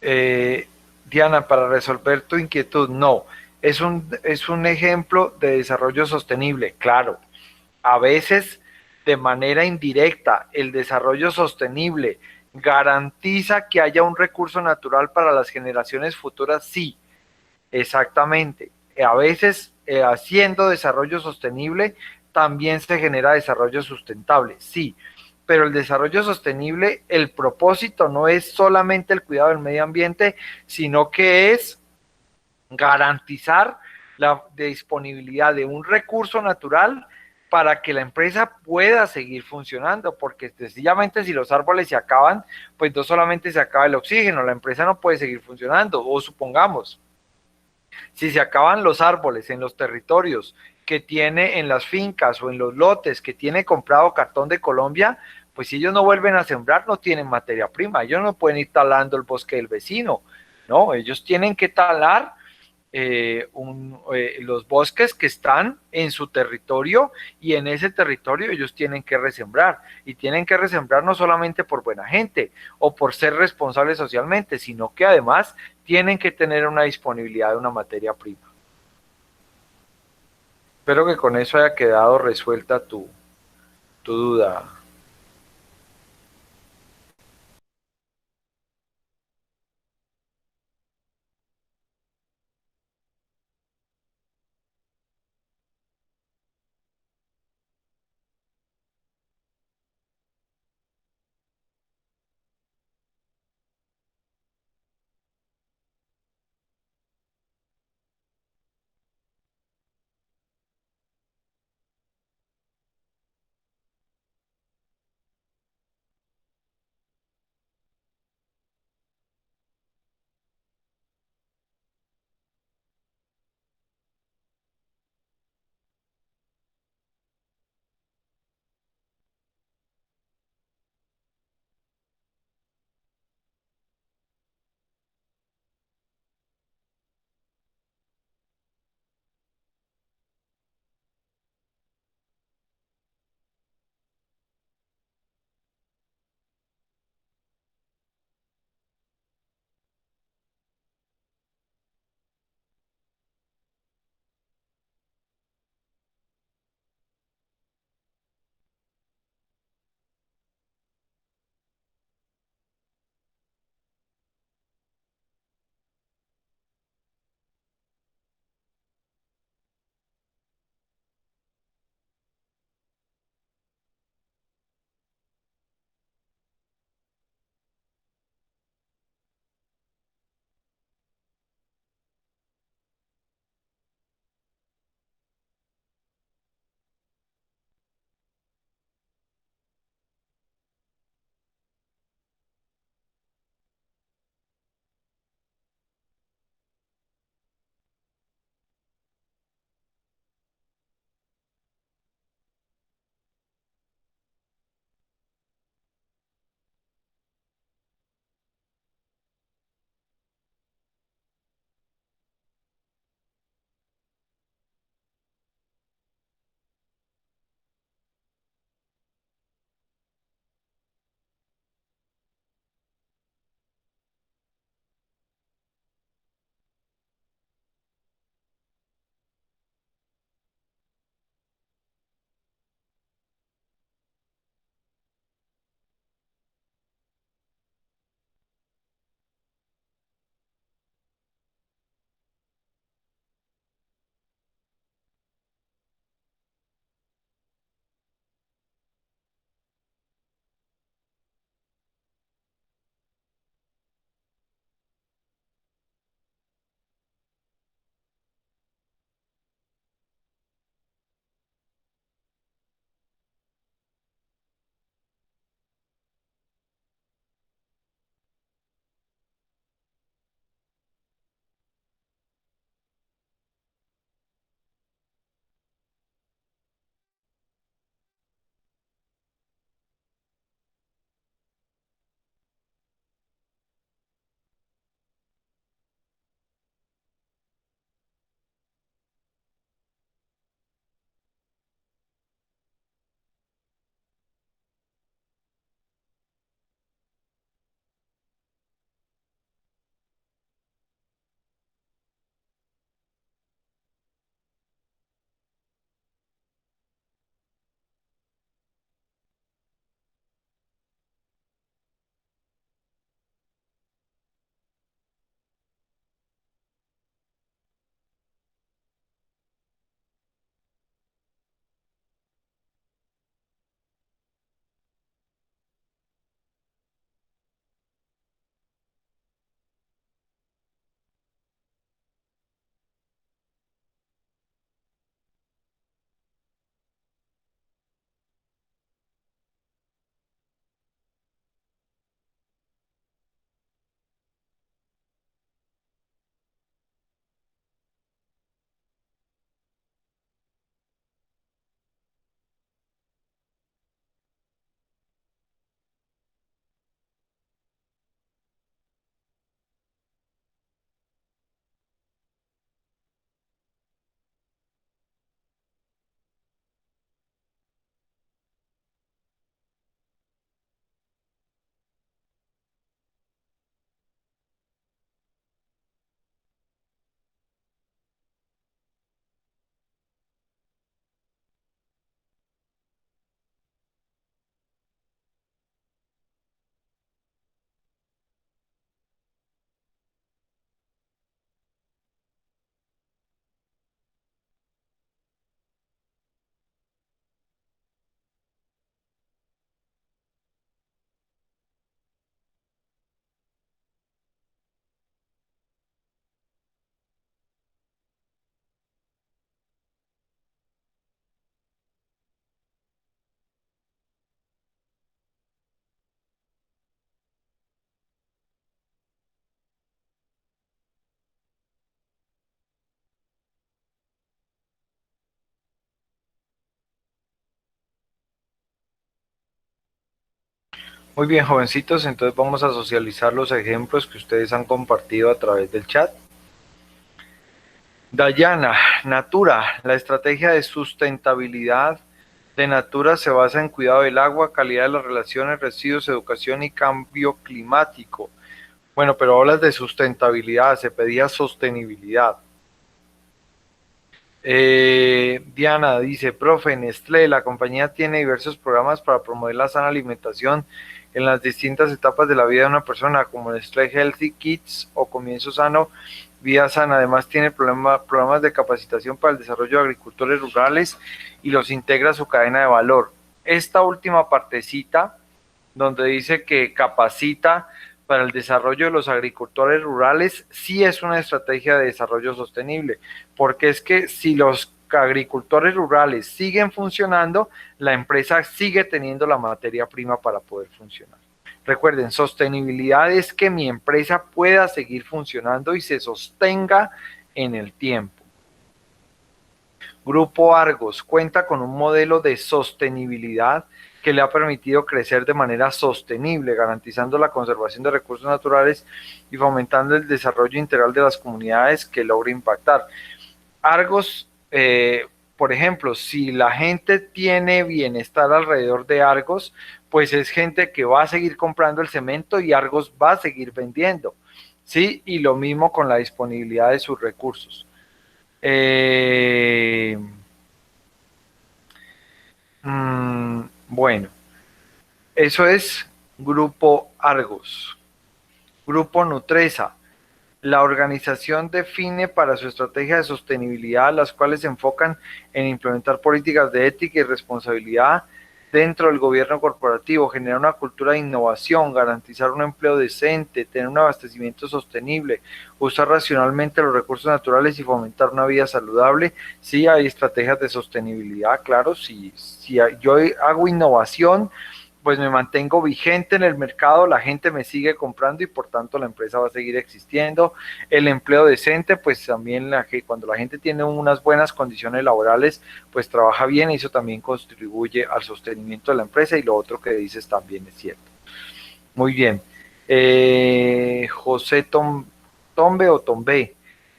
Eh, Diana, para resolver tu inquietud, no, es un ejemplo de desarrollo sostenible, claro. A veces, de manera indirecta, el desarrollo sostenible garantiza que haya un recurso natural para las generaciones futuras, sí, exactamente. A veces, haciendo desarrollo sostenible, también se genera desarrollo sustentable, sí, pero el desarrollo sostenible, el propósito no es solamente el cuidado del medio ambiente, sino que es garantizar la disponibilidad de un recurso natural para que la empresa pueda seguir funcionando, porque sencillamente si los árboles se acaban, pues no solamente se acaba el oxígeno, la empresa no puede seguir funcionando, o supongamos, si se acaban los árboles en los territorios que tiene en las fincas o en los lotes que tiene comprado Cartón de Colombia, pues si ellos no vuelven a sembrar no tienen materia prima, ellos no pueden ir talando el bosque del vecino, No, ellos tienen que talar los bosques que están en su territorio y en ese territorio ellos tienen que resembrar y tienen que resembrar no solamente por buena gente o por ser responsables socialmente, sino que además tienen que tener una disponibilidad de una materia prima. Espero que con eso haya quedado resuelta tu duda. Muy bien, jovencitos, entonces vamos a socializar los ejemplos que ustedes han compartido a través del chat. Dayana, Natura, la estrategia de sustentabilidad de Natura se basa en cuidado del agua, calidad de las relaciones, residuos, educación y cambio climático. Bueno, pero hablas de sustentabilidad, se pedía sostenibilidad. Diana dice, profe, Nestlé, la compañía tiene diversos programas para promover la sana alimentación en las distintas etapas de la vida de una persona, como Nestlé Healthy Kids o Comienzo Sano, Vida Sana. Además tiene programas de capacitación para el desarrollo de agricultores rurales y los integra a su cadena de valor. Esta última partecita, donde dice que capacita para el desarrollo de los agricultores rurales, sí es una estrategia de desarrollo sostenible, porque es que si los agricultores rurales siguen funcionando, la empresa sigue teniendo la materia prima para poder funcionar. Recuerden, sostenibilidad es que mi empresa pueda seguir funcionando y se sostenga en el tiempo. Grupo Argos cuenta con un modelo de sostenibilidad que le ha permitido crecer de manera sostenible, garantizando la conservación de recursos naturales y fomentando el desarrollo integral de las comunidades que logra impactar. Argos, por ejemplo, si la gente tiene bienestar alrededor de Argos, pues es gente que va a seguir comprando el cemento y Argos va a seguir vendiendo, ¿sí? Y lo mismo con la disponibilidad de sus recursos. Bueno, eso es Grupo Argos. Grupo Nutresa. La organización define para su estrategia de sostenibilidad, las cuales se enfocan en implementar políticas de ética y responsabilidad dentro del gobierno corporativo, generar una cultura de innovación, garantizar un empleo decente, tener un abastecimiento sostenible, usar racionalmente los recursos naturales y fomentar una vida saludable. Sí, hay estrategias de sostenibilidad, claro, si yo hago innovación, pues me mantengo vigente en el mercado, la gente me sigue comprando y por tanto la empresa va a seguir existiendo. El empleo decente, pues también cuando la gente tiene unas buenas condiciones laborales, pues trabaja bien y eso también contribuye al sostenimiento de la empresa y lo otro que dices también es cierto. Muy bien. José Tombe o Tombe.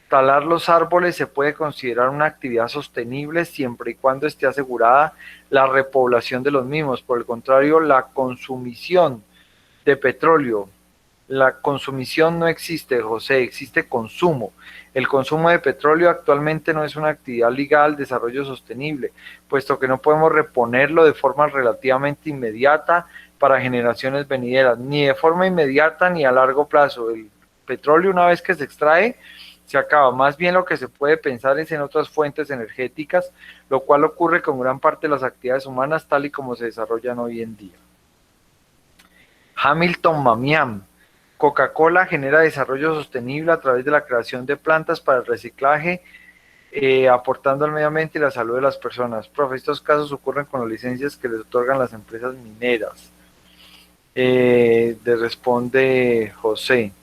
Talar los árboles se puede considerar una actividad sostenible siempre y cuando esté asegurada la repoblación de los mismos. Por el contrario, la consumición de petróleo, la consumición no existe, José, existe consumo. El consumo de petróleo actualmente no es una actividad ligada al desarrollo sostenible, puesto que no podemos reponerlo de forma relativamente inmediata para generaciones venideras, ni de forma inmediata ni a largo plazo. El petróleo, una vez que se extrae, se acaba. Más bien lo que se puede pensar es en otras fuentes energéticas, lo cual ocurre con gran parte de las actividades humanas tal y como se desarrollan hoy en día. Hamilton Mamiam. Coca-Cola genera desarrollo sostenible a través de la creación de plantas para el reciclaje, aportando al medio ambiente y la salud de las personas. Profe, estos casos ocurren con las licencias que les otorgan las empresas mineras. Le responde José.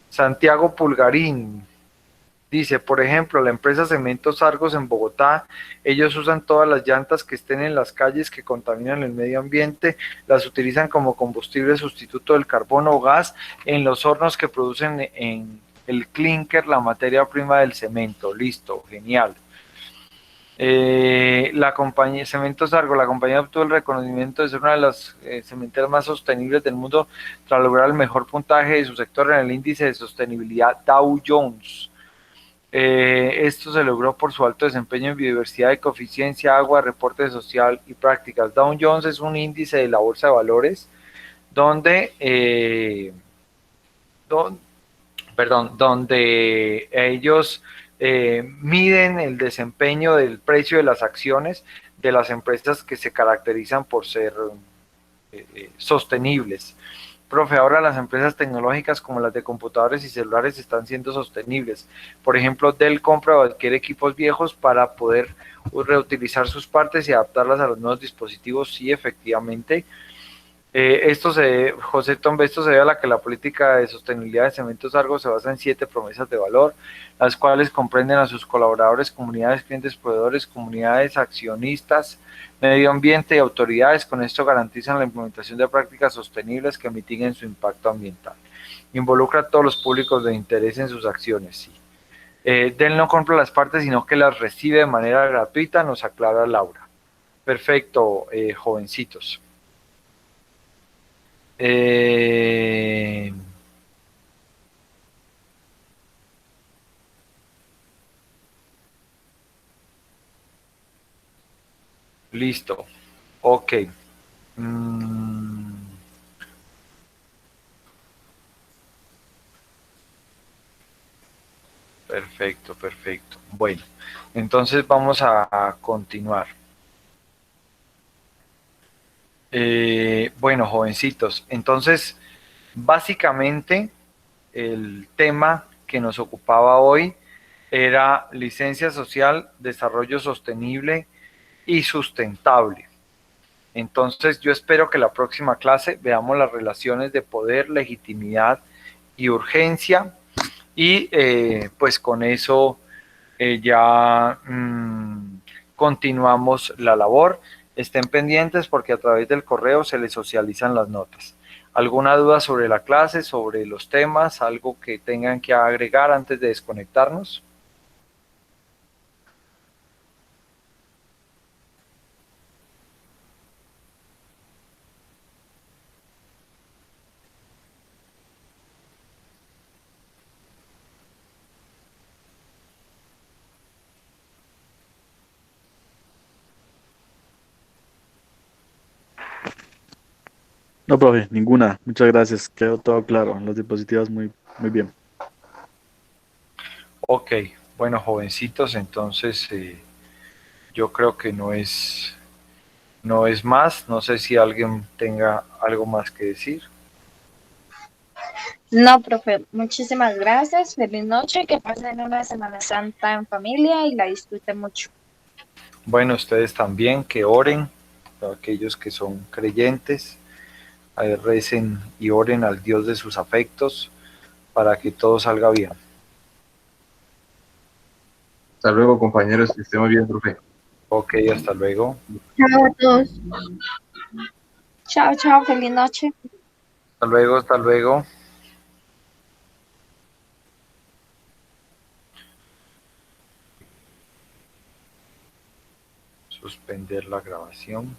Santiago Pulgarín dice, por ejemplo, la empresa Cementos Argos en Bogotá, ellos usan todas las llantas que estén en las calles que contaminan el medio ambiente, las utilizan como combustible sustituto del carbón o gas en los hornos que producen en el clinker, la materia prima del cemento. Listo, genial. La compañía Cementos Argos, la compañía obtuvo el reconocimiento de ser una de las cementeras más sostenibles del mundo tras lograr el mejor puntaje de su sector en el índice de sostenibilidad Dow Jones. Esto se logró por su alto desempeño en biodiversidad, ecoeficiencia, agua, reporte social y prácticas. Dow Jones es un índice de la bolsa de valores donde ellos miden el desempeño del precio de las acciones de las empresas que se caracterizan por ser sostenibles. Profe, ahora las empresas tecnológicas como las de computadores y celulares están siendo sostenibles. Por ejemplo, Dell compra o adquiere equipos viejos para poder reutilizar sus partes y adaptarlas a los nuevos dispositivos. Sí, efectivamente. José Tombe, esto se debe a la que la política de sostenibilidad de Cementos Argos se basa en 7 promesas de valor, las cuales comprenden a sus colaboradores, comunidades, clientes, proveedores, comunidades, accionistas, medio ambiente y autoridades. Con esto garantizan la implementación de prácticas sostenibles que mitiguen su impacto ambiental. Involucra a todos los públicos de interés en sus acciones, sí. Dell no compra las partes, sino que las recibe de manera gratuita, nos aclara Laura. Perfecto, jovencitos. Eh, listo. Ok. Mm, perfecto, perfecto. Bueno, entonces vamos a continuar. Bueno, jovencitos, entonces, básicamente, el tema que nos ocupaba hoy era licencia social, desarrollo sostenible y sustentable. Entonces, yo espero que la próxima clase veamos las relaciones de poder, legitimidad y urgencia, y pues con eso ya continuamos la labor. Estén pendientes porque a través del correo se les socializan las notas. ¿Alguna duda sobre la clase, sobre los temas, algo que tengan que agregar antes de desconectarnos? No, profe, ninguna. Muchas gracias. Quedó todo claro. Las diapositivas muy bien. Ok, bueno, jovencitos, entonces yo creo que no es más. No sé si alguien tenga algo más que decir. No, profe, muchísimas gracias. Feliz noche, que pasen una Semana Santa en familia y la disfruten mucho. Bueno, ustedes también que oren, aquellos que son creyentes, recen y oren al Dios de sus afectos para que todo salga bien. Hasta luego, compañeros, que estén muy bien, profe. Ok, hasta luego. Chao a todos. Chao, chao, feliz noche. Hasta luego, hasta luego. Suspender la grabación.